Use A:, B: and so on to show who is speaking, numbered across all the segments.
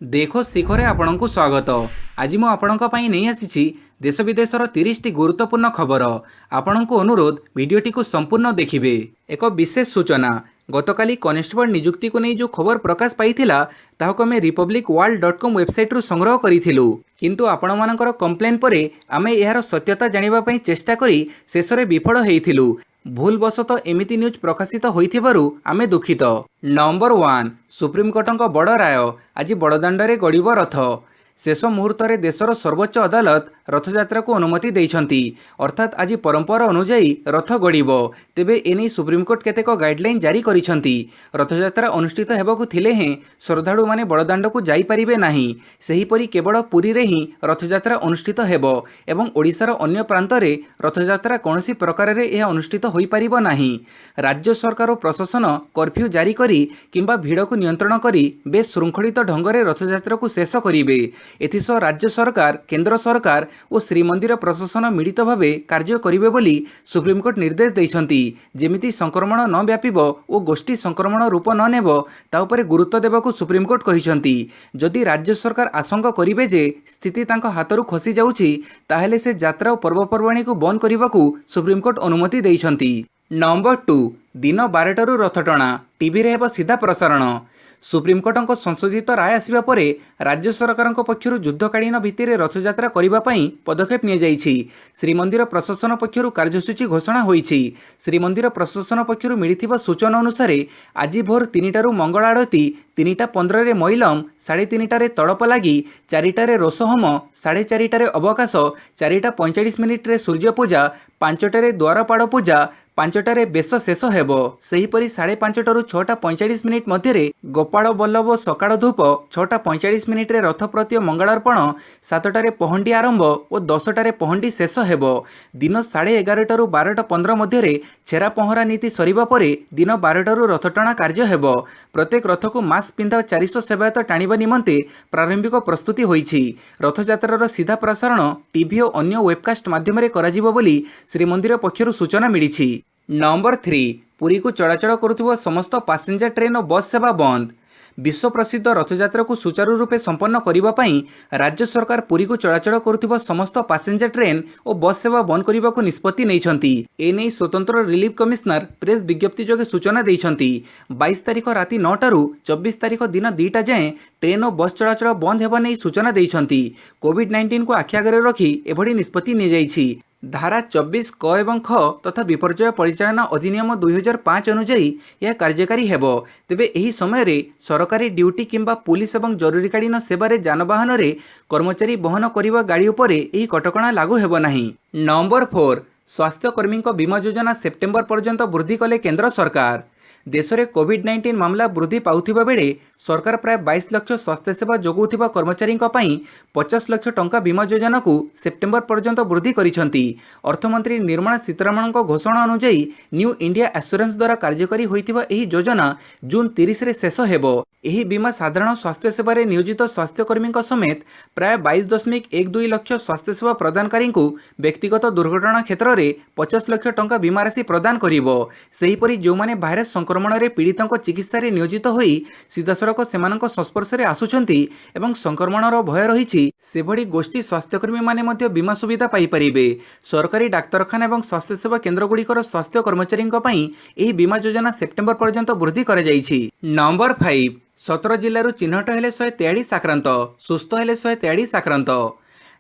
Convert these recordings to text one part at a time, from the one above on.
A: देखो शिखरे आपणଙ୍କୁ स्वागत। आज मु आपणଙ୍କ ପାଇଁ ନେଇ ଆସିଛି देश विदेशर 30टी गुरुत्वपूर्ण खबर। आपणଙ୍କୁ अनुरोध भिडियोटी को संपूर्ण देखिबे। एक विशेष सूचना, गतकाली कनेस्टेबल नियुक्ति को नहीं जो खबर प्रकाश पाइथिला ताहाको आमे republicworld.com वेबसाइट रु संग्रह करिथिलु, किंतु आपण मानकर कंप्लेन परे आमे यार सत्यता जानिबा पई चेष्टा करी शेषरे विफल हेइथिलु। भूलवशत एमिति न्यूज प्रकाशित होइथिबारु आमे दुखित। नंबर 1, सुप्रीमकोर्टଙ୍କ बड़ राय। आज बड़दाण्डरे गड़िब रथ। शेष मुहूर्त में देशर सर्वोच्च अदालत रथयात्रा को अनुमति देइछंती, अर्थात आज परंपरा अनुजाई रथ गड़िब। तेबे एनी सुप्रीमकोर्ट केतेक गाइडलाइन जारी करिछंती। रथयात्रा अनुष्ठित हेबाकु थिले हें श्रद्धालु माने बड़दाण्ड को जाई परिबे नाही। सेहीपरि केवल पुरी रे ही रथयात्रा अनुष्ठित हेबो एवं ओडिशार अन्य प्रांत रे रथयात्रा कोनोसी प्रकार रे यह अनुष्ठित होई परिबो नाही। राज्य सरकार और प्रशासन कर्फ्यू जारी करी किंबा भीड़ को नियंत्रण करी बेस श्रृंखलित ढंगरे रथयात्रा को शेष करिबे। एथिसह राज्य सरकार, केंद्र सरकार और श्रीमंदिर प्रशासन मिलित भावे कार्य करिबे बोली सुप्रीमकोर्ट निर्देश दैछंती। जेमिति संक्रमण न व्यापिबो और गोष्ठी संक्रमण रूप न नेबो ता उपरे गुरुत्व देबाकू सुप्रीमकोर्ट कहिछंती। जदि राज्य सरकार आशंका करिबे जे स्थिति तांको हातरू खसी जाउछि ताहेले से यात्रा और पर्वपर्वाणी को बंद करिबाकू सुप्रीमकोर्ट अनुमति दैछंती। नंबर 2, दिन 12टारू रथटଣା टीवी रे हेबो सीधा प्रसारण। सुप्रीमकोर्टଙ୍କ संशोधित राय आसिबा परे राज्य सरकारଙ୍କ पक्षरु युद्धकालीन भित्तिरे रथयात्रा करिबा पई पदक्षेप निया जाइछि। श्रीमंदिर प्रशासन पक्षरु कार्यसूची घोषणा होइछि। श्रीमंदिर प्रशासन पक्षरु मिलिथिबा सूचना अनुसार आज भोर 3टारू मंगल आड़ती, 3:15 रे मैलम, 3:30 तड़प लगी, 4टारे रोषहोम, 4:30 अवकाश, 4:45 रे सूर्य पूजा, 5टारे द्वारपाड़ पूजा, 5टारे बेश शेष हेबो। सेहीपरि 5:30 6:45 मध्य गोपाल बल्लभ सकाळ धूप, 6:45 रे रथ प्रति मंगलार्पण, 7टारे पहंडी आरंभ और 10टारे पहंडी शेष हेबो। दिन 11:30 12:15 मध्य छेरा पहरा नीति सरिबा परे दिन 12टारू रथटଣା कार्य हेबो। प्रत्येक रथ को मास्क पिंधा 400 सेवायत टाणिबा निमंते प्रारंभिक प्रस्तुति होइछि। रथयात्रार सीधा प्रसारण टीवी और अन्य वेबकास्ट माध्यम कराजिबो बोली श्रीमंदिर पक्षरु सूचना मिलिछि। नंबर 3, पुरी को चलाचल करुथिबा समस्त पैसेंजर ट्रेन और बस सेवा बंद। विश्व प्रसिद्ध रथयात्रा को सुचारू रूपे संपन्न करिबा पई राज्य सरकार पुरी को चलाचल करुथिबा समस्त पैसेंजर ट्रेन और बस सेवा बंद करिबा को निष्पत्ति नैछंती। एने स्वतंत्र रिलीफ कमिश्नर प्रेस विज्ञप्ति जोगे सूचना दैछंती। 22 तारिख राति 9टारू 24 तारिख दिन 2टा जाए ट्रेन और बस चलाचल बंद हेबा नै सूचना दैछंती। कोविड-19 को आखि आगरे रखी एभली निष्पत्ति नि जाइछि। धारा 24 क एवं ख तथा विपर्यय परिचालना अधिनियम 2005 अनुजाई यह कार्यकारी हेबो। तेबे एही समय रे सरकारी ड्यूटी किंबा पुलिस एवं जरूरीकालीन सेवारे जानवाहन रे कर्मचारी बहन करिबा गाड़ी उपरे एही कटकणा लागू हेबो नाही। नंबर 4, स्वास्थ्यकर्मी बीमा योजना सेप्टेम्बर पर्यंत वृद्धि कले केंद्र सरकार। देश में कोविड-19 मामला वृद्धि पाउथिबा बेले सरकार प्राय 22 लाख स्वास्थ्य सेवा जोगाउथिबा कर्मचारी 50 लाख टंका बीमा योजना को सेप्टेम्बर पर्यंत वृद्धि करिसेंती। अर्थमंत्री निर्मला सीतारमण घोषणा अनुसार न्यू इंडिया एश्योरेंस द्वारा कार्यकारी होइथिबा एही योजना जून 30 रे शेष हेबो। एही बीमा साधारण स्वास्थ्य सेवा रे नियोजित स्वास्थ्यकर्मी समेत प्राय 22.12 लाख स्वास्थ्य सेवा प्रदानकारी को व्यक्तिगत दुर्घटना क्षेत्र में 50 लाख टंका बीमा राशि प्रदान करिबो। सेहीपरि जोमाने भाइरस संक्रमण रे पीड़ितों चिकित्सा रे नियोजित होई सीधासड़क सेमानक संस्पर्श रे आसुचंती एवं संक्रमणर भय रही सेभली गोष्ठी स्वास्थ्यकर्मी माने मध्य बीमा सुविधा पाई परिबे। सरकारी डाक्तरखाना एवं स्वास्थ्य सेवा केन्द्रगुड़िकर स्वास्थ्य कर्मचारी एही बीमा योजना सेप्टेम्बर पर्यंत वृद्धि करा जाइछि। नंबर 5, 17 जिल्लारू चिन्हट हेले 143 आक्रांत, सुस्थ हेले 143 आक्रांत।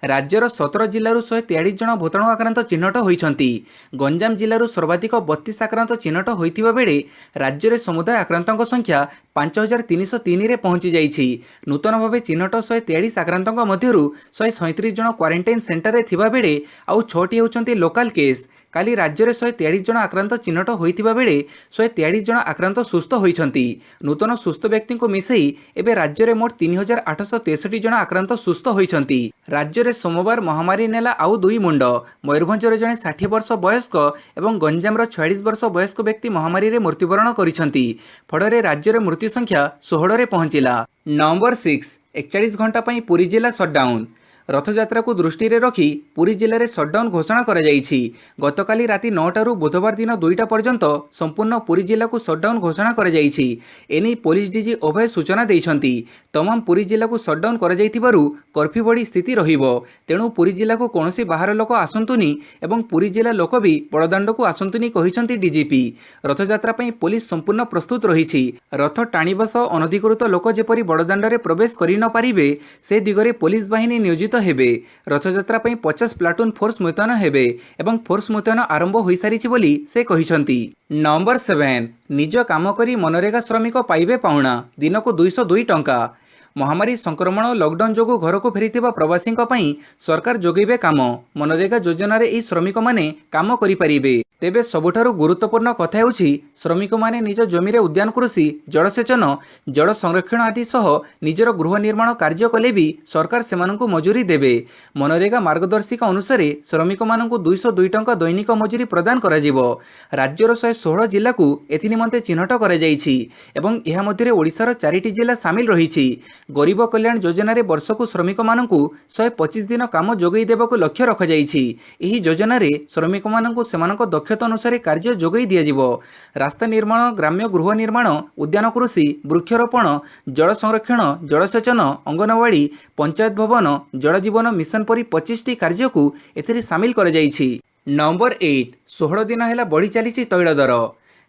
A: राज्यर 17 जिल्लारू 143 जन भूताणु आक्रांत चिन्हट होइछंती। गंजाम जिल्लारू सर्वाधिक 32 आक्रांत चिन्हट होइथिबा बेले राज्य में समुदाय आक्रांतों संख्या 5303 रे पहुंची जाइछि। नूतन भावे चिन्हट 143 आक्रांतों मध्यरू 137 जन क्वारंटाइन सेंटर रे थिबा बेले आउ 6टी होउछंती लोकल केस। काली राज्य में 143 जन आक्रांत चिन्हट होइथिबा बेले 143 जन आक्रांत सुस्थ होइछंती। नूतन सुस्थ व्यक्ति को मिसई एबे राज्य में मोट 3863 जन आक्रांत सुस्थ होइछंती। राज्य में सोमवार महामारी नेला आउ 2 मुंड। मयूरभंजर जने 60 वर्ष वयस्क एवं गंजामर 46 वर्ष वयस्क व्यक्ति महामारी रे मृत्युवरण करिछंती। फଳରେ राज्य में मृत्यु संख्या 16 रे पहुंचिला। नंबर 6, 41 घंटा पई पुरी जिला सटडाउन। रथयात्रा को दृष्टि रखी पुरी जिले में सटडाउन घोषणा कर गतकाली राति 9टारू बुधवार दिन 2टा पर्यंत संपूर्ण पुरी जिला को सटडाउन घोषणा कर पुलिस डीजी अभय सूचना देइछंती। तमाम पुरी जिला को सटडाउन कर कर्फ्यू भड़ी स्थिति रहिबो। तेणु पुरी जिला को कौनसी बाहर लोक आसंतुनी एवं पुरी जिला लोक भी बड़दाण्ड को आसंतुनी कहिसंती डीजीपी। रथयात्रा पई पुलिस संपूर्ण प्रस्तुत रहिछि। रथ टाणिबा सह अनधिकृत लोक जेपरि बड़दाण्ड रे प्रवेश करि न पारिबे से दिगरे पुलिस बाहिनी नियोजित हेबे। रथयात्रा पई 50 प्लाटून फोर्स मुतयन हेबे एवं फोर्स मुतयन आरंभ होई सारिछि बोली से कहिसंती। नंबर 7 निज काम करी मनरेगा श्रमिक पाइबे पाउणा दिनको 202 टंका। महामारी संक्रमण लॉकडाउन जोगु घर को फेरिथिबा प्रवासी सरकार जोगैबे काम। मनरेगा योजना रे ई श्रमिक माने काम करि परिबे। तेबे सबुठारु गुरुत्वपूर्ण कथा हेउछि श्रमिक माने निज जमी रे उद्यान कृषि, जलसेचन, जल संरक्षण आदि सह निजर गृह निर्माण कार्य कले भी सरकार सेमानंकु मजूरी देबे। मनरेगा मार्गदर्शिका अनुसार श्रमिक मानंकु 202 टंका दैनिक मजूरी प्रदान करा जिवो। राज्यर 116 जिल्ला को एथि निमंते चिन्हट करा जाइछि एवं एहा मध्ये ओडिसार 4टी जिल्ला शामिल रहिछि। गरीब कल्याण योजना रे वर्षकु श्रमिक मानंकु 125 दिन काम जोगई देबाकु लक्ष्य रखा जाइछि। एही योजना रे श्रमिक मानंकु सेमानक दक्षता अनुसार कार्य जोगई दिया जिवो। रास्ता निर्माण, ग्राम्य गृह निर्माण, उद्यान कृषि, वृक्षरोपण, जल संरक्षण, जलसेचन, अंगनवाड़ी, पंचायत भवन, जल जीवन मिशन परी 25टी कार्य को एथिरे शामिल कर जाइछि। नंबर 8 16 दिन हैला बढ़ी चलीछि तैल दर।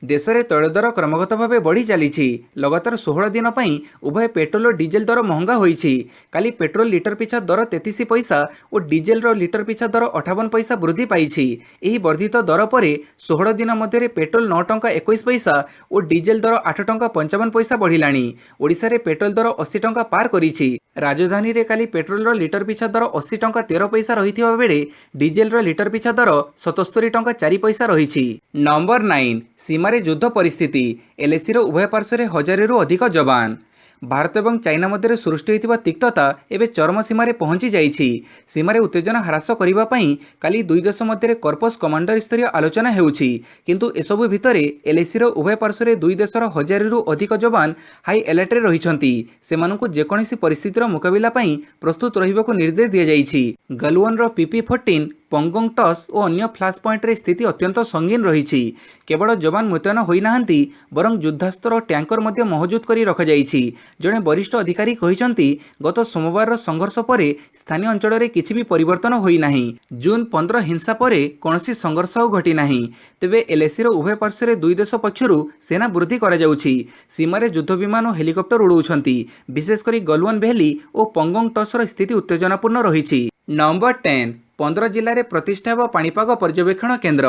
A: देश में तैल दर क्रमगत भाव बढ़ी चली। लगातार 16 दिन पर उभय पेट्रोल और डीजेल दर महंगा होईछि। काली पेट्रोल लिटर पिछा दर 33 पैसा और डीजेल लिटर पिछा दर 58 पैसा वृद्धि पाइछि। एही वर्धित दर पर 16 दिन मध्य पेट्रोल 9 टंका 21 पैसा और डीजेल दर 8 टंका 55 पैसा बढ़िलाणी। ओडिशा रे पेट्रोल दर 80 टंका पार करिछि। राजधानी रे काली पेट्रोल लिटर पिछा दर 80 टंका 13 पैसा रहिथिबा बेले डीजेल लिटर पिछा दर 77 टंका 4 पैसा रहिछि। नंबर 9 सीमा युद्ध परिस्थिति। एलएसी उभय पार्श्व 1000 रु अधिक जवान। भारत और चाइना मध्य सृष्टि होता तिक्तता एवं चरम सीमार पहुंची जाइछि। सीमार उत्तेजना ह्रास करने काली दुई देश मध्य कर्पस कमांडर स्तरीय आलोचना हेउछि। किंतु एसबु भितर एलएसी उभय पार्श्व दुई देशर 1000 रु अधिक जवान हाई अलर्ट रहिछंती। सेमानंकु जेकोसी परिस्थितिर मुकाबिला पई प्रस्तुत रहिबाकु निर्देश दिया जाइछि। गलवान PP-14 पंगोंग टस और अन्य फ्लाश पॉइंट रे स्थिति अत्यंत संगीन रही। केवल जवान मुतयन होई नाहंती बरं युद्धास्त्र टैंकर मध्य महजूद करी रखा जाइछि। जड़े वरिष्ठ अधिकारी कहिसंती गत सोमवार संघर्ष पर स्थानीय अंचल में किसी भी परिवर्तन होई नाही। जून 15 हिंसा पर कौनसी संघर्ष घटी नाही। तेबे एलएसी उभय पार्श्व दुई देश पक्षरु सेना वृद्धि करा जाउछि। सीमार युद्ध विमान और हेलिकप्टर उड़ाउछंती। विशेषकर गलवान वैली और पंगोंग टसर स्थिति उत्तेजनापूर्ण रही। नंबर 10 15 जिले में प्रतिष्ठा व पाणीपाग पर्यवेक्षण केन्द्र।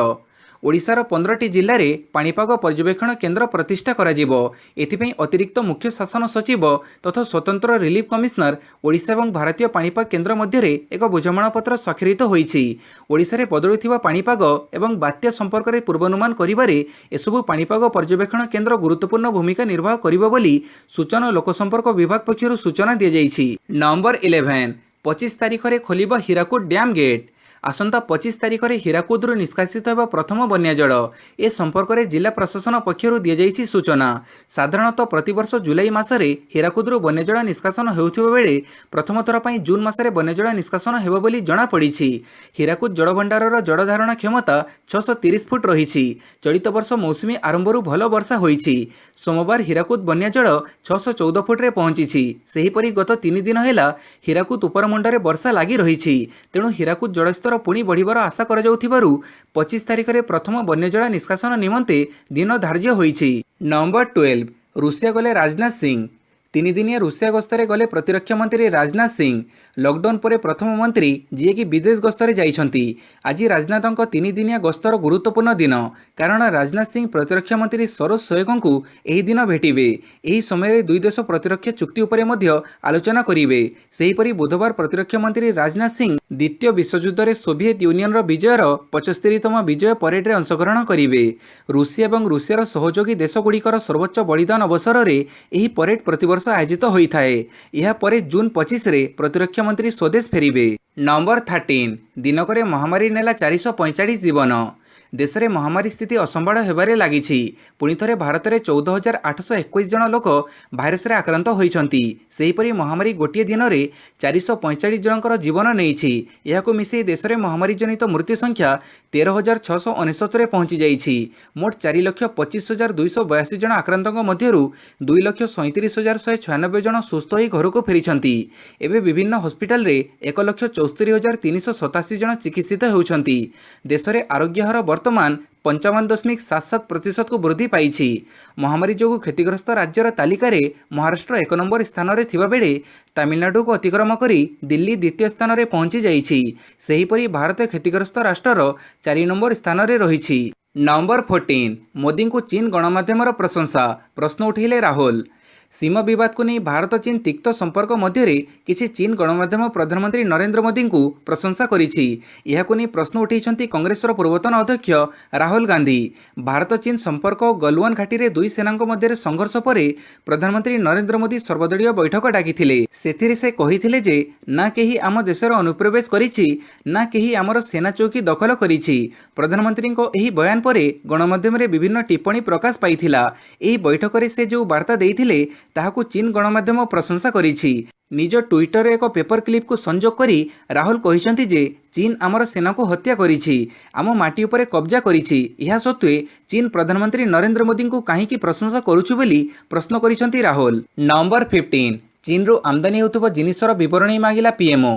A: ओडिशार 15टी जिले में पाणीपाग पर्यवेक्षण केन्द्र प्रतिष्ठा करा जिवो। एथिपई अतिरिक्त मुख्य शासन सचिव तथा स्वतंत्र रिलीफ कमिशनर ओडिशा और भारतीय पाणीपाग केन्द्र मध्य एक बुझामणापत्र स्वाक्षरित होईछि। ओडिशा रे बदलुथिबा पाणीपाग एवं बात्या संपर्क में पूर्वानुमान करिबारे एसबु पाणीपाग पर्यवेक्षण केन्द्र गुरुत्वपूर्ण भूमिका निर्वाह करिबो बोली सूचना और लोकसंपर्क विभाग पक्षरु सूचना दिया जाइछि। नंबर 11 25 तारिख में खोलिबो हीराकुद डैम गेट। आसंता 25 तारिख में हीराकुदु निष्कासित होगा प्रथम बन्या जल। ए संपर्क में जिला प्रशासन पक्षर दि जाइछि सूचना। साधारणतः प्रतिवर्ष जुलाई मासरे हीराकुदु बन्या जल निष्कासन होउथिबा बेले प्रथम थर पई जून मासरे बन्या जल निष्कासन हेबो बोली जणा पड़िछि। हीराकुद जलभंडारर जल धारण क्षमता 630 फुट रहिछि। चलित वर्ष मौसुमी आरंभरू भल वर्षा होइछि। सोमवार हीराकुद बन्या जल 614 फुट रे पहुंचिछि। सेहीपरि गत 3 दिन हेला हीराकुद उपरमुंडरे वर्षा लागि रहिछि। तेणु हीराकुद जलस्तर पुणी बढ़िबार आशा करा जाउथिबारु 25 तारिख में प्रथम बन्यजल निष्कासन निमंते दिन धार्य होइछि। नंबर 12 रुषिया गले राजनाथ सिंह। 3 दिनिया रुषिया गस्तरे गले प्रतिरक्षा मंत्री राजनाथ सिंह। लॉकडाउन पर प्रथम मंत्री जी कि विदेश गस्तरे जाइछंती। आज राजनाथक 3 दिनिया गस्तर गुरुत्वपूर्ण दिन कारण राजनाथ सिंह प्रतिरक्षा मंत्री सरोज शोयगों को एही दिन भेटिबे। एही समय दुई देश प्रतिरक्षा चुक्ति उपरे मध्य आलोचना करिवे। सेहीपरि बुधवार प्रतिरक्षा मंत्री राजनाथ सिंह द्वितीय विश्वयुद्ध रे सोवियत यूनियन विजयर 75तम विजय परेड रे अंशग्रहण करिवे। रूसिया और रूसियार सहयोगी देशगुड़िकर सर्वोच्च बलिदान अवसर में एही परेड प्रतिवर्ष आयोजित होता है। यह पर जून 25 रे प्रतिरक्षा मंत्री स्वदेश फेरिबे। नंबर 13 दिनक महामारी नेला 445 जीवन। देश में महामारी स्थिति असंभाळ हेबारे लागिछि। पुणी थरे भारत में 14,821 जन लोक भाइरस रे आक्रांत होइछन्ति। सेहीपरि महामारी गोटे दिन में 445 जनकर जीवन नेइछि। एहाकु मिसेई देश में महामारी जनित मृत्यु संख्या 13,669 पहुंची जाइछि। मोट 4,25,282 जन आक्रांतक मध्यरु 2,37,196 जन सुस्थ होई घरକୁ फेरिछन्ति। एबे विभिन्न हॉस्पिटल रे 1,74,387 जन चिकित्सित होउछन्ति। देश में आरोग्य हार वर्तमान 55.77% को वृद्धि पाइछि। महामारी जोगु क्षतिग्रस्त राज्यर तालिकार महाराष्ट्र 1 नंबर स्थान में थिबा बेले तमिलनाडु को अतिक्रम करी दिल्ली द्वितीय स्थान में पहुंची जाइछि। सेहीपरि भारत क्षतिग्रस्त राष्ट्रर 4 नंबर स्थान में रहिछि। नंबर 14 मोदी को चीन गणमाध्यमर प्रशंसा, प्रश्न उठेले राहुल। सीमा विवाद को नहीं भारत चीन तिक्त संपर्क मध्य किसी चीन गणमाध्यम प्रधानमंत्री नरेंद्र मोदी को प्रशंसा करिछि। यहाकु नहीं प्रश्न उठाई कांग्रेसर पूर्वतन अध्यक्ष राहुल गांधी। भारत चीन संपर्क गलवान घाटी में दुई सेना मध्य संघर्ष पर प्रधानमंत्री नरेंद्र मोदी सर्वदलीय बैठक डाकिथिले। सेथिरे से कहिथिले जे ना केही आम देशर अनुप्रवेश करिछि ना केही आमर सेना चौकी दखल करिछि। प्रधानमंत्री एही बयान पर गणमाध्यम विभिन्न टिप्पणी प्रकाश पाइथिला। एही बैठक में से जो वार्ता देइथिले ताहाकु चीन गणमाध्यम प्रशंसा करिछि। निज ट्विटर एक पेपर क्लिप को संजोग करी राहुल कहिसंती जे चीन आमर सेना को हत्या करिछि, आम माटी उपरे कब्जा करिछि। यह सत्वे चीन प्रधानमंत्री नरेंद्र मोदी को काहीकि प्रशंसा करुछु बोली प्रश्न करिसंती राहुल। नंबर 15 चीन रो आमदानी होतुबा जिनिसर विवरणी मागिला पीएमओ।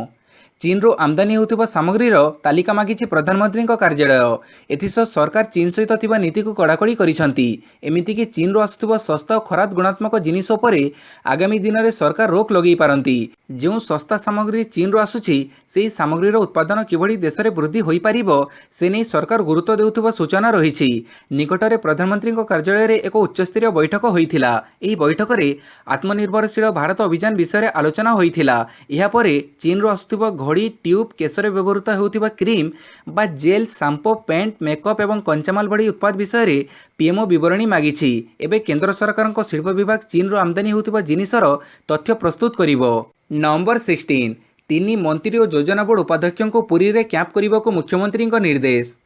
A: चीन रो आमदानी होतुबा सामग्रीर तालिका मागिछि प्रधानमंत्री कार्यालय। एथिसह सरकार चीन सहित थिबा नीति को कड़ाकड़ी करिसंती। एमिति कि चीन रो आसुतुबा सस्ता और खराब गुणात्मक जिनिस उपरे आगामी दिन में सरकार रोक लगेई पारंती। जो सस्ता सामग्री चीन रो आसुछि सेही सामग्रीर उत्पादन किभଳି देश में वृद्धि होई पारिबो से नहीं सरकार गुरुत्व देउथुबा सूचना रहिछि। निकटरे प्रधानमंत्री कार्यालय रे एक उच्चस्तरीय बैठक होइथिला। एही बैठक रे आत्मनिर्भरशील भारत अभियान विषय रे आलोचना होइथिला। एहा परे चीन रो आसुतुबा घड़ी, ट्यूब, केशरे व्यवहृत होउथिबा क्रीम बा जेल, शैम्पू, पेंट, मेकअप एवं कंचामाल भड़ी उत्पाद विषय रे पीएमओ विवरणी मागिछि। एबे केंद्र सरकारक शिल्प विभाग चीन रो आमदानी होउथिबा जिनिसर तथ्य प्रस्तुत करिवो। नंबर 16 तीन मंत्री और योजना बोर्ड उपाध्यक्षों को पुरी रे कैंप करने को मुख्यमंत्री निर्देश।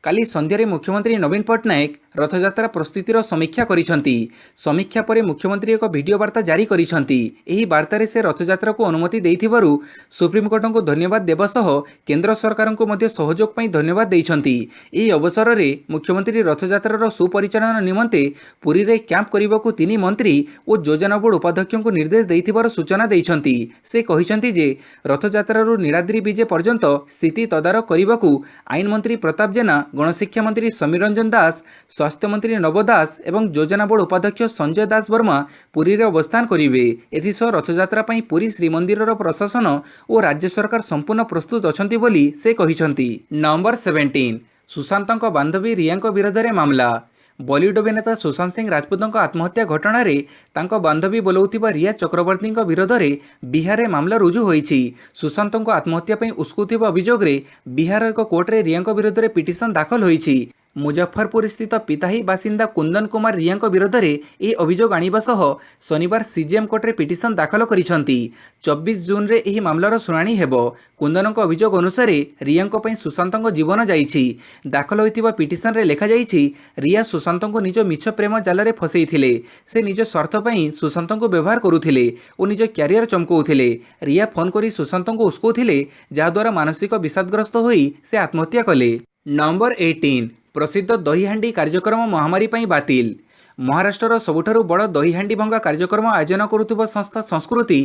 A: काली संध्यारे मुख्यमंत्री नवीन पट्टनायक रथयात्रा प्रस्तुतिर समीक्षा करिसंती। समीक्षा पर मुख्यमंत्री एक वीडियो वार्ता जारी करिसंती। एही वार्तारे से रथयात्रा को अनुमति देइथिबारु सुप्रीमकोर्ट को धन्यवाद देबा सह केंद्र सरकार को मध्य सहयोग पई धन्यवाद देइछंती। एही अवसर रे मुख्यमंत्री रथयात्रार सुपरिचालन निमंते पुरी रे कैंप करिबाकू तीन मंत्री और योजना बोर्ड उपाध्यक्षों को निर्देश देइथिबार सूचना देइछंती। से कहिसंती जे रथयात्रारू नीलाद्री विजे पर्यंत स्थिति तदारक करिबाकू आईन मंत्री प्रताप जेना, गणशिक्षा मंत्री समीर रंजन दास, स्वास्थ्य मंत्री नव दास एवं योजना बोर्ड उपाध्यक्ष संजय दास वर्मा पुरी रे अवस्थान करिवे। एथिसह रथयात्रा पई पुरी श्रीमंदिरर प्रशासन और राज्य सरकार संपूर्ण प्रस्तुत अछंती बोली से कहिसंती। नंबर 17 सुशांतଙ୍କ बांधवी रियाଙ୍କ विरोधରେ मामला। बॉलीवुड अभिनेता सुशांत सिंह राजपूत आत्महत्या घटना रे तांको बांधवी बोलौथिबा रिया चक्रवर्ती विरोध में बिहार में मामला रुजु होईछि। सुशांत आत्महत्या पई उस्कुथिबा अभियोग रे बिहार एक कोर्ट रे रिया विरोध में पिटिशन दाखल होईछि। मुजफ्फरपुर स्थित पिताही बासिंदा कुंदन कुमार रिया विरोध में यह अभियोग आनिबा सह शनिवार सीजेएम कोर्ट रे पिटिशन दाखल करिसंती। 24 जून रे एही मामलार शुणाणी हेबो। कुंदन अभियोग अनुसार रिया सुशांत जीवन जाइछि। दाखल होइतिबा पिटिशन रे लेखा जाइछि रिया सुशांत को निज मिछ प्रेम जाल रे फसैथिले। से निज स्वार्थ पई सुशांत को व्यवहार करुथिले और निज क्यारियर चमकौथिले। रिया फोन करी सुशांत को उस्कौथिले जहाद्वारा मानसिक विषादग्रस्त होई से आत्महत्या कले। नंबर 18 प्रसिद्ध दहीहांडी कार्यक्रम महामारी पई बातिल। महाराष्ट्र सबुठारु बड़ दहीहांडी भंगा कार्यक्रम आयोजन करुवा संस्था संस्कृति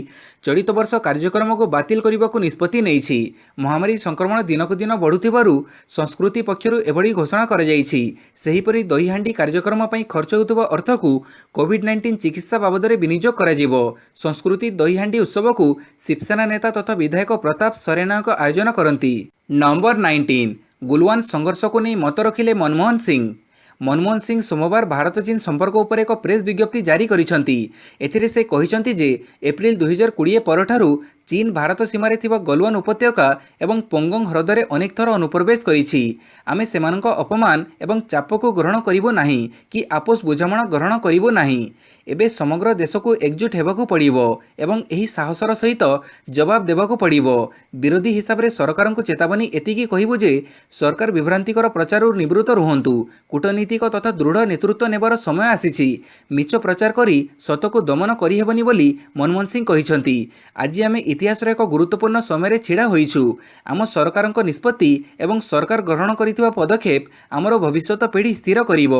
A: चलित वर्ष कार्यक्रम को बातिल करने को निष्पत्ति नेइछि। महामारी संक्रमण दिनक दिन बढ़ुथिबारु संस्कृति पक्षरु एभली घोषणा करा जाइछि। सेहीपरि दहीहांडी कार्यक्रम पई खर्च होउथबा अर्थ को कोविड-19 चिकित्सा बाबद में विनियोग करा जिवो। संस्कृति दहीहांडी उत्सव को शिवसेना नेता तथा विधायक प्रताप सरेनायक आयोजन करती। नंबर 19 गुलवान संघर्ष को नहीं मत रखिले मनमोहन सिंह। मनमोहन सिंह सोमवार भारत चीन संपर्क उपर एक प्रेस विज्ञप्ति जारी करिसंती। एथिरे से कहिसंती जे एप्रिल 2020 परठारु चीन भारत सीमारे थिबा गलवान उपत्यका एवं पोंगोंग ह्रदरे अनेक थर अनुप्रवेश करिछि। आमे सेमानक अपमान एवं चाप को ग्रहण करिबो नाही कि आपोस बुझामणा ग्रहण करिबो नाही। ଏବେ ସମଗ୍ର ଦେଶକୁ ଏକଜୁଟ ହେବାକୁ ପଡ଼ିବ ଏବଂ ଏହି ସାହସର ସହିତ ଜବାବ ଦେବାକୁ ପଡ଼ିବ। ବିରୋଧୀ ହିସାବରେ ସରକାରଙ୍କୁ ଚେତାବନୀ ଏତିକି କହିବୁ ଯେ ସରକାର ବିଭ୍ରାନ୍ତିକର ପ୍ରଚାରରୁ ନିବୃତ୍ତ ରୁହନ୍ତୁ। କୂଟନୀତିକ ତଥା ଦୃଢ଼ ନେତୃତ୍ୱ ନେବାର ସମୟ ଆସିଛି। ମିଛ ପ୍ରଚାର କରି ସତକୁ ଦମନ କରିହେବନି ବୋଲି ମନମୋହନ ସିଂ କହିଛନ୍ତି। ଆଜି ଆମେ ଇତିହାସର ଏକ ଗୁରୁତ୍ୱପୂର୍ଣ୍ଣ ସମୟରେ ଛିଡ଼ା ହୋଇଛୁ। ଆମ ସରକାରଙ୍କ ନିଷ୍ପତ୍ତି ଏବଂ ସରକାର ଗ୍ରହଣ କରିଥିବା ପଦକ୍ଷେପ ଆମର ଭବିଷ୍ୟତ ପିଢ଼ି ସ୍ଥିର କରିବ।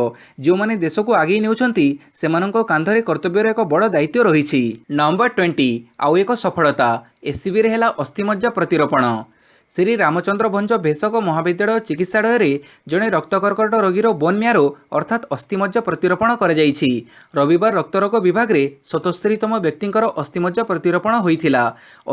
A: ଯେଉଁମାନେ ଦେଶକୁ ଆଗେଇ ନେଉଛନ୍ତି ସେମାନଙ୍କ କାନ୍ଧରେ କର୍ତ୍ତବ୍ୟର ଏକ ବଡ଼ ଦାୟିତ୍ୱ ରହିଛି। ନମ୍ବର 20 ଆଉ ଏକ ସଫଳତା ଏସ୍ସିବିରେ ହେଲା ଅସ୍ଥିମଜ୍ଜା ପ୍ରତିରୋପଣ। ଶ୍ରୀ ରାମଚନ୍ଦ୍ର ଭଞ୍ଜ ଭେଷକ ମହାବିଦ୍ୟାଳୟ ଚିକିତ୍ସାଳୟରେ ଜଣେ ରକ୍ତକର୍କଟ ରୋଗୀର ବୋନ୍ ମ୍ୟାରୋ ଅର୍ଥାତ୍ ଅସ୍ଥିମଜ୍ଜା ପ୍ରତିରୋପଣ କରାଯାଇଛି। ରବିବାର ରକ୍ତରୋଗ ବିଭାଗରେ 77ତମ ବ୍ୟକ୍ତିଙ୍କର ଅସ୍ଥିମଜ୍ଜା ପ୍ରତିରୋପଣ ହୋଇଥିଲା।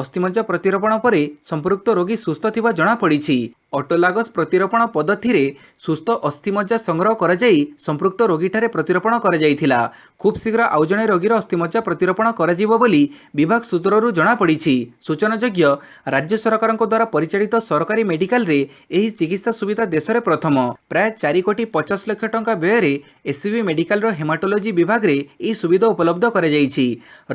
A: ଅସ୍ଥିମଜ୍ଜା ପ୍ରତିରୋପଣ ପରେ ସମ୍ପୃକ୍ତ ରୋଗୀ ସୁସ୍ଥ ଥିବା ଜଣାପଡ଼ିଛି। ଅଟୋଲାଗସ୍ ପ୍ରତିରୋପଣ ପଦ୍ଧତିରେ ସୁସ୍ଥ ଅସ୍ଥିମଜ୍ଜା ସଂଗ୍ରହ କରାଯାଇ ସମ୍ପୃକ୍ତ ରୋଗୀଠାରେ ପ୍ରତିରୋପଣ କରାଯାଇଥିଲା। ଖୁବ୍ ଶୀଘ୍ର ଆଉ ଜଣେ ରୋଗୀର ଅସ୍ଥିମଜ୍ଜା ପ୍ରତିରୋପଣ କରାଯିବ ବୋଲି ବିଭାଗ ସୂତ୍ରରୁ ଜଣାପଡ଼ିଛି। ସୂଚନାଯୋଗ୍ୟ, ରାଜ୍ୟ ସରକାରଙ୍କ ଦ୍ୱାରା ପରିଚାଳିତ ସରକାରୀ ମେଡିକାଲରେ ଏହି ଚିକିତ୍ସା ସୁବିଧା ଦେଶରେ ପ୍ରଥମ। ପ୍ରାୟ 4,50,00,000 ଟଙ୍କା ବ୍ୟୟରେ ଏସ୍ସିବି ମେଡିକାଲର ହେମାଟୋଲୋଜି ବିଭାଗରେ ଏହି ସୁବିଧା ଉପଲବ୍ଧ କରାଯାଇଛି।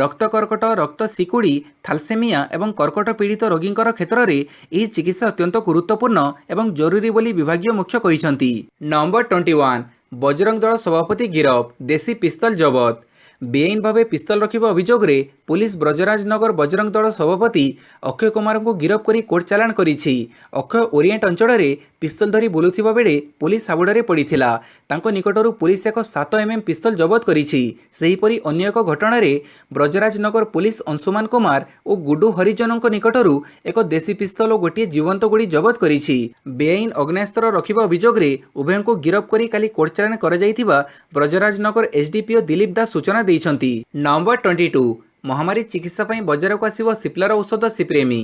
A: ରକ୍ତ କର୍କଟ, ରକ୍ତ ଶିକୁଡ଼ି, ଥାଲସେମିଆ ଏବଂ କର୍କଟ ପୀଡ଼ିତ ରୋଗୀଙ୍କର କ୍ଷେତ୍ରରେ ଏହି ଚିକିତ୍ସା ଅତ୍ୟନ୍ତ ଗୁରୁତ୍ୱପୂର୍ଣ୍ଣ ଏବଂ ଜରୁରୀ ବୋଲି ବିଭାଗୀୟ ମୁଖ୍ୟ କହିଛନ୍ତି। ନମ୍ବର 21 ବଜରଙ୍ଗ ଦଳ ସଭାପତି ଗିରଫ, ଦେଶୀ ପିସ୍ତଲ ଜବତ। ବେଆଇନ ଭାବେ ପିସ୍ତଲ ରଖିବା ଅଭିଯୋଗରେ ପୁଲିସ ବ୍ରଜରାଜନଗର ବଜରଙ୍ଗ ଦଳ ସଭାପତି ଅକ୍ଷୟ କୁମାରଙ୍କୁ ଗିରଫ କରି କୋର୍ଟ ଚାଲାଣ କରିଛି। ଅକ୍ଷୟ ଓରିଏଣ୍ଟ ଅଞ୍ଚଳରେ ପିସ୍ତଲ ଧରି ବୁଲୁଥିବା ବେଳେ ପୁଲିସ ହାବୁଡ଼ରେ ପଡ଼ିଥିଲା। ତାଙ୍କ ନିକଟରୁ ପୁଲିସ ଏକ 7mm ପିସ୍ତଲ ଜବତ କରିଛି। ସେହିପରି ଅନ୍ୟ ଏକ ଘଟଣାରେ ବ୍ରଜରାଜନଗର ପୁଲିସ ଅଂଶୁମାନ କୁମାର ଓ ଗୁଡୁ ହରିଜନଙ୍କ ନିକଟରୁ ଏକ ଦେଶୀ ପିସ୍ତଲ ଓ ଗୋଟିଏ ଜୀବନ୍ତ ଗୁଳି ଜବତ କରିଛି। ବେଆଇନ ଅଗ୍ନେୟାସ୍ତ୍ର ରଖିବା ଅଭିଯୋଗରେ ଉଭୟଙ୍କୁ ଗିରଫ କରି କାଲି କୋର୍ଟ ଚାଲାଣ କରାଯାଇଥିବା ବ୍ରଜରାଜନଗର ଏସ୍ଡିପିଓ ଦିଲ୍ଲୀପ ଦାସ ସୂଚନା ଦେଇଛନ୍ତି। ନମ୍ବର 22 ମହାମାରୀ ଚିକିତ୍ସା ପାଇଁ ବଜାରକୁ ଆସିବ ସିପ୍ଲାର ଔଷଧ ସିପ୍ରେମି।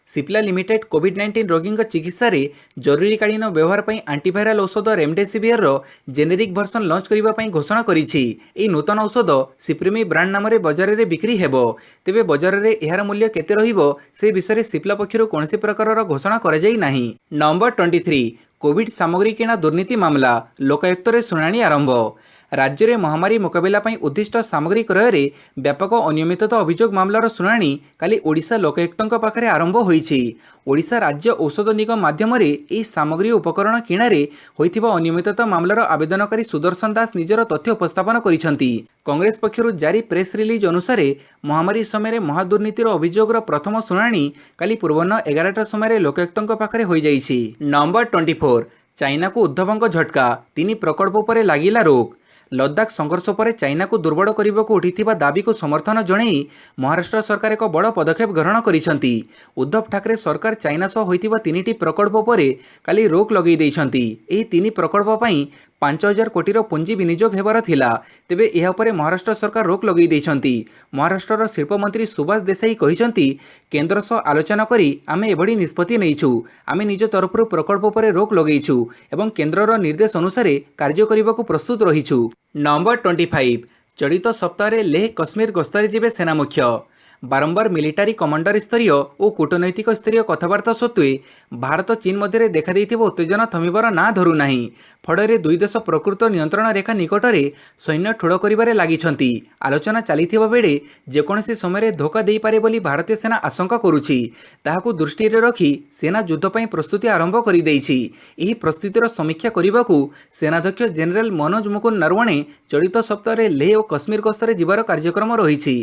A: ସିପ୍ଲା ଲିମିଟେଡ୍ କୋଭିଡ୍-19 ରୋଗୀଙ୍କ ଚିକିତ୍ସାରେ ଜରୁରୀକାଳୀନ ବ୍ୟବହାର ପାଇଁ ଆଣ୍ଟିଭାଇରାଲ ଔଷଧ ରେମଡେସିଭିୟରର ଜେନେରିକ୍ ଭର୍ସନ ଲଞ୍ଚ କରିବା ପାଇଁ ଘୋଷଣା କରିଛି। ଏହି ନୂତନ ଔଷଧ ସିପ୍ରେମି ବ୍ରାଣ୍ଡ ନାମରେ ବଜାରରେ ବିକ୍ରି ହେବ। ତେବେ ବଜାରରେ ଏହାର ମୂଲ୍ୟ କେତେ ରହିବ ସେ ବିଷୟରେ ସିପ୍ଲା ପକ୍ଷରୁ କୌଣସି ପ୍ରକାରର ଘୋଷଣା କରାଯାଇ ନାହିଁ। ନମ୍ବର 23 କୋଭିଡ୍ ସାମଗ୍ରୀ କିଣା ଦୁର୍ନୀତି ମାମଲା, ଲୋକାୟୁକ୍ତରେ ଶୁଣାଣି ଆରମ୍ଭ। ରାଜ୍ୟରେ ମହାମାରୀ ମୁକାବିଲା ପାଇଁ ଉଦ୍ଦିଷ୍ଟ ସାମଗ୍ରୀ କ୍ରୟରେ ବ୍ୟାପକ ଅନିୟମିତତା ଅଭିଯୋଗ ମାମଲାର ଶୁଣାଣି କାଲି ଓଡ଼ିଶା ଲୋକାୟୁକ୍ତଙ୍କ ପାଖରେ ଆରମ୍ଭ ହୋଇଛି। ଓଡ଼ିଶା ରାଜ୍ୟ ଔଷଧ ନିଗମ ମାଧ୍ୟମରେ ଏହି ସାମଗ୍ରୀ ଉପକରଣ କିଣାରେ ହୋଇଥିବା ଅନିୟମିତତା ମାମଲାର ଆବେଦନକାରୀ ସୁଦର୍ଶନ ଦାସ ନିଜର ତଥ୍ୟ ଉପସ୍ଥାପନ କରିଛନ୍ତି। କଂଗ୍ରେସ ପକ୍ଷରୁ ଜାରି ପ୍ରେସ୍ ରିଲିଜ୍ ଅନୁସାରେ ମହାମାରୀ ସମୟରେ ମହାଦୁର୍ନୀତିର ଅଭିଯୋଗର ପ୍ରଥମ ଶୁଣାଣି କାଲି ପୂର୍ବାହ୍ନ 11ଟା ସମୟରେ ଲୋକାୟୁକ୍ତଙ୍କ ପାଖରେ ହୋଇଯାଇଛି। ନମ୍ବର 24 ଚାଇନାକୁ ଉଦ୍ଧବଙ୍କ ଝଟକା, 3 ପ୍ରକଳ୍ପ ଉପରେ ଲାଗିଲା ରୋକ। ଲଦାଖ ସଂଘର୍ଷ ପରେ ଚାଇନାକୁ ଦୁର୍ବଳ କରିବାକୁ ଉଠିଥିବା ଦାବିକୁ ସମର୍ଥନ ଜଣାଇ ମହାରାଷ୍ଟ୍ର ସରକାର ଏକ ବଡ଼ ପଦକ୍ଷେପ ଗ୍ରହଣ କରିଛନ୍ତି। ଉଦ୍ଧବ ଠାକରେ ସରକାର ଚାଇନା ସହ ହୋଇଥିବା 3ଟି ପ୍ରକଳ୍ପ ଉପରେ କାଲି ରୋକ ଲଗାଇ ଦେଇଛନ୍ତି। ଏହି 3 ପ୍ରକଳ୍ପ ପାଇଁ 5,000 କୋଟିର ପୁଞ୍ଜି ବିନିଯୋଗ ହେବାର ଥିଲା। ତେବେ ଏହା ଉପରେ ମହାରାଷ୍ଟ୍ର ସରକାର ରୋକ ଲଗାଇ ଦେଇଛନ୍ତି। ମହାରାଷ୍ଟ୍ରର ଶିଳ୍ପମନ୍ତ୍ରୀ ସୁଭାଷ ଦେଶାଇ କହିଛନ୍ତି, କେନ୍ଦ୍ର ସହ ଆଲୋଚନା କରି ଆମେ ଏଭଳି ନିଷ୍ପତ୍ତି ନେଇଛୁ। ଆମେ ନିଜ ତରଫରୁ ପ୍ରକଳ୍ପ ଉପରେ ରୋକ ଲଗାଇଛୁ ଏବଂ କେନ୍ଦ୍ରର ନିର୍ଦ୍ଦେଶ ଅନୁସାରେ କାର୍ଯ୍ୟ କରିବାକୁ ପ୍ରସ୍ତୁତ ରହିଛୁ। ନମ୍ବର 25 ଚଳିତ ସପ୍ତାହରେ ଲେହ କାଶ୍ମୀର ଗସ୍ତରେ ଯିବେ ସେନା ମୁଖ୍ୟ। ବାରମ୍ବାର ମିଲିଟାରୀ କମାଣ୍ଡର ସ୍ତରୀୟ ଓ କୂଟନୈତିକ ସ୍ତରୀୟ କଥାବାର୍ତ୍ତା ସତ୍ତ୍ୱେ ଭାରତ ଚୀନ ମଧ୍ୟରେ ଦେଖାଦେଇଥିବା ଉତ୍ତେଜନା ଥମିବାର ନାଁ ଧରୁନାହିଁ। ଫଳରେ ଦୁଇ ଦେଶ ପ୍ରକୃତ ନିୟନ୍ତ୍ରଣ ରେଖା ନିକଟରେ ସୈନ୍ୟ ଠୁଳ କରିବାରେ ଲାଗିଛନ୍ତି। ଆଲୋଚନା ଚାଲିଥିବା ବେଳେ ଯେକୌଣସି ସମୟରେ ଧୋକା ଦେଇପାରେ ବୋଲି ଭାରତୀୟ ସେନା ଆଶଙ୍କା କରୁଛି। ତାହାକୁ ଦୃଷ୍ଟିରେ ରଖି ସେନା ଯୁଦ୍ଧ ପାଇଁ ପ୍ରସ୍ତୁତି ଆରମ୍ଭ କରିଦେଇଛି। ଏହି ପ୍ରସ୍ତୁତିର ସମୀକ୍ଷା କରିବାକୁ ସେନାଧ୍ୟକ୍ଷ ଜେନେରାଲ ମନୋଜ ମୁକୁନ୍ଦ ନରୱଣେ ଚଳିତ ସପ୍ତାହରେ ଲେହ ଓ କାଶ୍ମୀର ଗସ୍ତରେ ଯିବାର କାର୍ଯ୍ୟକ୍ରମ ରହିଛି।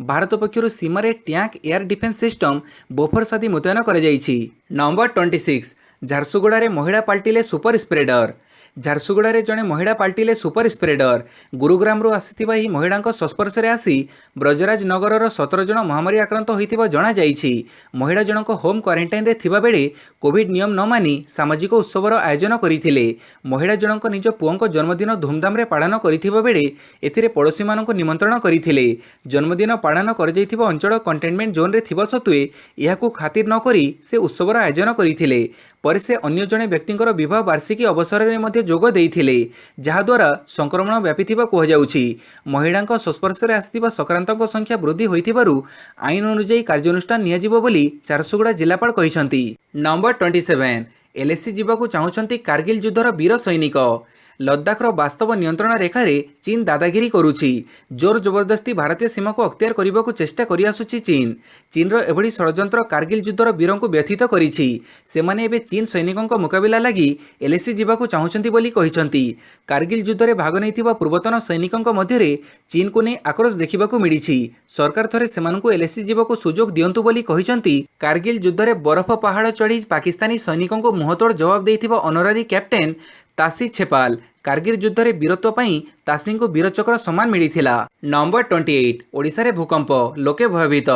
A: ଭାରତ ପକ୍ଷରୁ ସୀମାରେ tank air defence system Bofors ଆଦି ମୁତୟନ କରାଯାଇଛି। ନମ୍ବର 26 ଝାରସୁଗୁଡ଼ାରେ ମହିଳା ପାଲଟିଲେ ସୁପର ସ୍ପ୍ରେଡର। ଝାରସୁଗୁଡ଼ାରେ ଜଣେ ମହିଳା ପାଲଟିଲେ ସୁପର ସ୍ପ୍ରେଡର। ଗୁରୁଗ୍ରାମରୁ ଆସିଥିବା ଏହି ମହିଳାଙ୍କ ସଂସ୍ପର୍ଶରେ ଆସି ବ୍ରଜରାଜନଗରର 17 ଜଣ ମହାମାରୀ ଆକ୍ରାନ୍ତ ହୋଇଥିବା ଜଣାଯାଇଛି। ମହିଳା ଜଣକ ହୋମ୍ କ୍ୱାରେଣ୍ଟାଇନ୍ରେ ଥିବାବେଳେ କୋଭିଡ୍ ନିୟମ ନ ମାନି ସାମାଜିକ ଉତ୍ସବର ଆୟୋଜନ କରିଥିଲେ। ମହିଳା ଜଣକ ନିଜ ପୁଅଙ୍କ ଜନ୍ମଦିନ ଧୁମଧାମରେ ପାଳନ କରିଥିବା ବେଳେ ଏଥିରେ ପଡ଼ୋଶୀମାନଙ୍କୁ ନିମନ୍ତ୍ରଣ କରିଥିଲେ। ଜନ୍ମଦିନ ପାଳନ କରାଯାଇଥିବା ଅଞ୍ଚଳ କଣ୍ଟେନମେଣ୍ଟ ଜୋନ୍ରେ ଥିବା ସତ୍ତ୍ୱେ ଏହାକୁ ଖାତିର ନ କରି ସେ ଉତ୍ସବର ଆୟୋଜନ କରିଥିଲେ। ପରେ ସେ ଅନ୍ୟ ଜଣେ ବ୍ୟକ୍ତିଙ୍କର ବିବାହ ବାର୍ଷିକୀ ଅବସରରେ ମଧ୍ୟ ଯୋଗ ଦେଇଥିଲେ, ଯାହାଦ୍ୱାରା ସଂକ୍ରମଣ ବ୍ୟାପିଥିବା କୁହାଯାଉଛି। ମହିଳାଙ୍କ ସଂସ୍ପର୍ଶରେ ଆସିଥିବା ସକ୍ରାନ୍ତଙ୍କ ସଂଖ୍ୟା ବୃଦ୍ଧି ହୋଇଥିବାରୁ ଆଇନ ଅନୁଯାୟୀ କାର୍ଯ୍ୟାନୁଷ୍ଠାନ ନିଆଯିବ ବୋଲି ଝାରସୁଗୁଡ଼ା ଜିଲ୍ଲାପାଳ କହିଛନ୍ତି। ନମ୍ବର 27 ଏଲ୍ଏସି ଯିବାକୁ ଚାହୁଁଛନ୍ତି କାର୍ଗିଲ ଯୁଦ୍ଧର ବୀର ସୈନିକ। ଲଦାଖର ବାସ୍ତବ ନିୟନ୍ତ୍ରଣ ରେଖାରେ ଚୀନ ଦାଦାଗିରି କରୁଛି। ଜୋର ଜବରଦସ୍ତି ଭାରତୀୟ ସୀମାକୁ ଅକ୍ତିଆର କରିବାକୁ ଚେଷ୍ଟା କରିଆସୁଛି ଚୀନ। ଚୀନର ଏଭଳି ଷଡ଼ଯନ୍ତ୍ର କାର୍ଗିଲ ଯୁଦ୍ଧର ବୀରଙ୍କୁ ବ୍ୟଥିତ କରିଛି। ସେମାନେ ଏବେ ଚୀନ ସୈନିକଙ୍କ ମୁକାବିଲା ଲାଗି ଏଲଏସି ଯିବାକୁ ଚାହୁଁଛନ୍ତି ବୋଲି କହିଛନ୍ତି। କାର୍ଗିଲ ଯୁଦ୍ଧରେ ଭାଗ ନେଇଥିବା ପୂର୍ବତନ ସୈନିକଙ୍କ ମଧ୍ୟରେ ଚୀନକୁ ନେଇ ଆକ୍ରୋଶ ଦେଖିବାକୁ ମିଳିଛି। ସରକାର ଥରେ ସେମାନଙ୍କୁ ଏଲଏସି ଯିବାକୁ ସୁଯୋଗ ଦିଅନ୍ତୁ ବୋଲି କହିଛନ୍ତି। କାର୍ଗିଲ ଯୁଦ୍ଧରେ ବରଫ ପାହାଡ଼ ଚଢ଼ି ପାକିସ୍ତାନୀ ସୈନିକଙ୍କୁ ମୁହଁତୋଡ଼ ଜବାବ ଦେଇଥିବା ଅନରାରୀ କ୍ୟାପ୍ଟେନ୍ ତାସି ଛେପାଲ। କାର୍ଗିଲ ଯୁଦ୍ଧରେ ବୀରତ୍ୱ ପାଇଁ ତାସିଙ୍କୁ ବୀରଚକ୍ର ସମ୍ମାନ ମିଳିଥିଲା। ନମ୍ବର 28 ଓଡ଼ିଶାରେ ଭୂକମ୍ପ, ଲୋକେ ଭୟଭୀତ।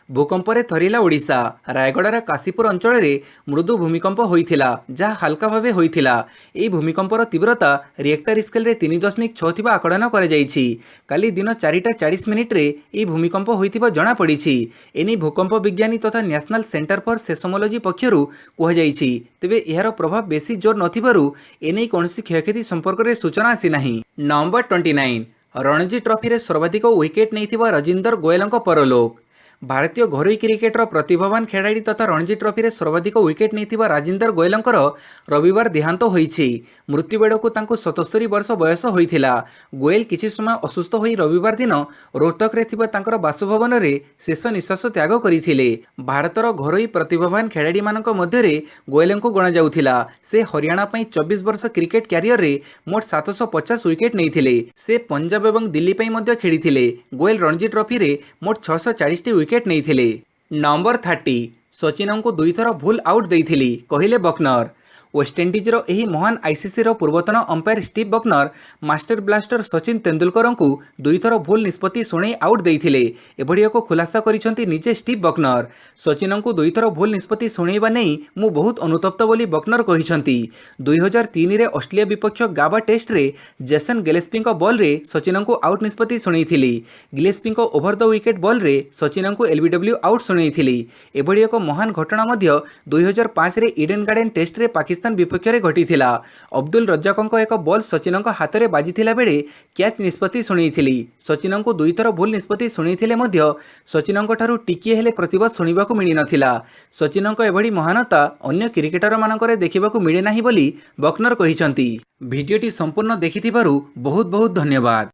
A: ଭୂକମ୍ପରେ ଥରିଲା ଓଡ଼ିଶା। ରାୟଗଡ଼ାର କାଶୀପୁର ଅଞ୍ଚଳରେ ମୃଦୁ ଭୂମିକମ୍ପ ହୋଇଥିଲା, ଯାହା ହାଲକା ଭାବେ ହୋଇଥିଲା। ଏହି ଭୂମିକମ୍ପର ତୀବ୍ରତା ରିଏକ୍ଟର ସ୍କେଲରେ 3.6 ଥିବା ଆକଳନ କରାଯାଇଛି। କାଲି ଦିନ 4:40 ଏହି ଭୂମିକମ୍ପ ହୋଇଥିବା ଜଣାପଡ଼ିଛି। ଏନେଇ ଭୂକମ୍ପ ବିଜ୍ଞାନୀ ତଥା ନ୍ୟାସନାଲ ସେଣ୍ଟର ଫର ସେସମୋଲୋଜି ପକ୍ଷରୁ କୁହାଯାଇଛି। ତେବେ ଏହାର ପ୍ରଭାବ ବେଶୀ ଜୋର ନଥିବାରୁ ଏନେଇ କୌଣସି କ୍ଷୟକ୍ଷତି ସମ୍ପର୍କରେ ସୂଚନା ଆସିନାହିଁ। ନମ୍ବର 29 ରଣଜୀ ଟ୍ରଫିରେ ସର୍ବାଧିକ ୱିକେଟ୍ ନେଇଥିବା ରଜିନ୍ଦର ଗୋଏଲଙ୍କ ପରଲୋକ। ଭାରତୀୟ ଘରୋଇ କ୍ରିକେଟର ପ୍ରତିଭାବାନ ଖେଳାଳି ତଥା ରଣଜୀ ଟ୍ରଫିରେ ସର୍ବାଧିକ ୱିକେଟ୍ ନେଇଥିବା ରାଜିନ୍ଦର ଗୋଏଲଙ୍କର ରବିବାର ଦେହାନ୍ତ ହୋଇଛି। ମୃତ୍ୟୁ ବେଳକୁ ତାଙ୍କୁ 77 ବର୍ଷ ବୟସ ହୋଇଥିଲା। ଗୋଏଲ କିଛି ସମୟ ଅସୁସ୍ଥ ହୋଇ ରବିବାର ଦିନ ରୋହତକରେ ଥିବା ତାଙ୍କର ବାସଭବନରେ ଶେଷ ନିଶ୍ୱାସ ତ୍ୟାଗ କରିଥିଲେ। ଭାରତର ଘରୋଇ ପ୍ରତିଭାବାନ ଖେଳାଳିମାନଙ୍କ ମଧ୍ୟରେ ଗୋଏଲଙ୍କୁ ଗଣାଯାଉଥିଲା। ସେ ହରିୟାଣା ପାଇଁ 24 ବର୍ଷ କ୍ରିକେଟ କ୍ୟାରିୟରରେ ମୋଟ 750 ୱିକେଟ୍ ନେଇଥିଲେ। ସେ ପଞ୍ଜାବ ଏବଂ ଦିଲ୍ଲୀ ପାଇଁ ମଧ୍ୟ ଖେଳିଥିଲେ। ଗୋଏଲ ରଣଜୀ ଟ୍ରଫିରେ ମୋଟ 640ଟି ୱିକେଟ୍ ନେଇଥିଲେ। ନମ୍ବର 30 ସଚିନଙ୍କୁ ଦୁଇଥର ଭୁଲ ଆଉଟ୍ ଦେଇଥିଲି, କହିଲେ ବକ୍ନର। ୱେଷ୍ଟଇଣ୍ଡିଜର ଏହି ମହାନ ଆଇସିସିର ପୂର୍ବତନ umpire Steve Bucknor master blaster Sachin ତେନ୍ଦୁଲକରଙ୍କୁ ଦୁଇଥର ଭୁଲ ନିଷ୍ପତ୍ତି ଶୁଣାଇ ଆଉଟ୍ ଦେଇଥିଲେ। ଏଭଳି ଏକ ଖୁଲାସା କରିଛନ୍ତି ନିଜେ ଷ୍ଟିଭ୍ ବକ୍ନର। ସଚିନଙ୍କୁ ଦୁଇଥର ଭୁଲ ନିଷ୍ପତ୍ତି ଶୁଣାଇବା ନେଇ ମୁଁ ବହୁତ ଅନୁତପ୍ତ ବୋଲି ବକ୍ନର କହିଛନ୍ତି। 2003ରେ ଅଷ୍ଟ୍ରେଲିଆ ବିପକ୍ଷ ଗାବା ଟେଷ୍ଟରେ ଜେସନ୍ ଗିଲେସ୍ପିଙ୍କ ବଲ୍ରେ ସଚିନଙ୍କୁ ଆଉଟ୍ ନିଷ୍ପତ୍ତି ଶୁଣାଇଥିଲି। ଗିଲେସ୍ପିଙ୍କ ଓଭର ଦ ୱିକେଟ୍ ବଲ୍ରେ ସଚିନଙ୍କୁ ଏଲବିଡବ୍ଲ୍ୟୁ ଆଉଟ୍ ଶୁଣାଇଥିଲି। ଏଭଳି ଏକ ମହାନ ଘଟଣା ମଧ୍ୟ 2005ରେ ଇଡେନ୍ ଗାର୍ଡେନ୍ ଟେଷ୍ଟରେ ପାକିସ୍ତାନ ବିପକ୍ଷରେ ଘଟିଥିଲା। ଅବଦୁଲ ରଜାକଙ୍କ ଏକ ବଲ୍ ସଚିନଙ୍କ ହାତରେ ବାଜିଥିଲା ବେଳେ କ୍ୟାଚ୍ ନିଷ୍ପତ୍ତି ଶୁଣାଇଥିଲି। ସଚିନଙ୍କୁ ଦୁଇଥର ଭୁଲ ନିଷ୍ପତ୍ତି ଶୁଣାଇଥିଲେ ମଧ୍ୟ ସଚିନଙ୍କଠାରୁ ଟିକିଏ ହେଲେ ପ୍ରତିବାଦ ଶୁଣିବାକୁ ମିଳିନଥିଲା। ସଚିନଙ୍କ ଏଭଳି ମହାନତା ଅନ୍ୟ କ୍ରିକେଟରମାନଙ୍କରେ ଦେଖିବାକୁ ମିଳେ ନାହିଁ ବୋଲି ବକ୍ନର କହିଛନ୍ତି। ଭିଡ଼ିଓଟି ସମ୍ପୂର୍ଣ୍ଣ ଦେଖିଥିବାରୁ ବହୁତ ବହୁତ ଧନ୍ୟବାଦ।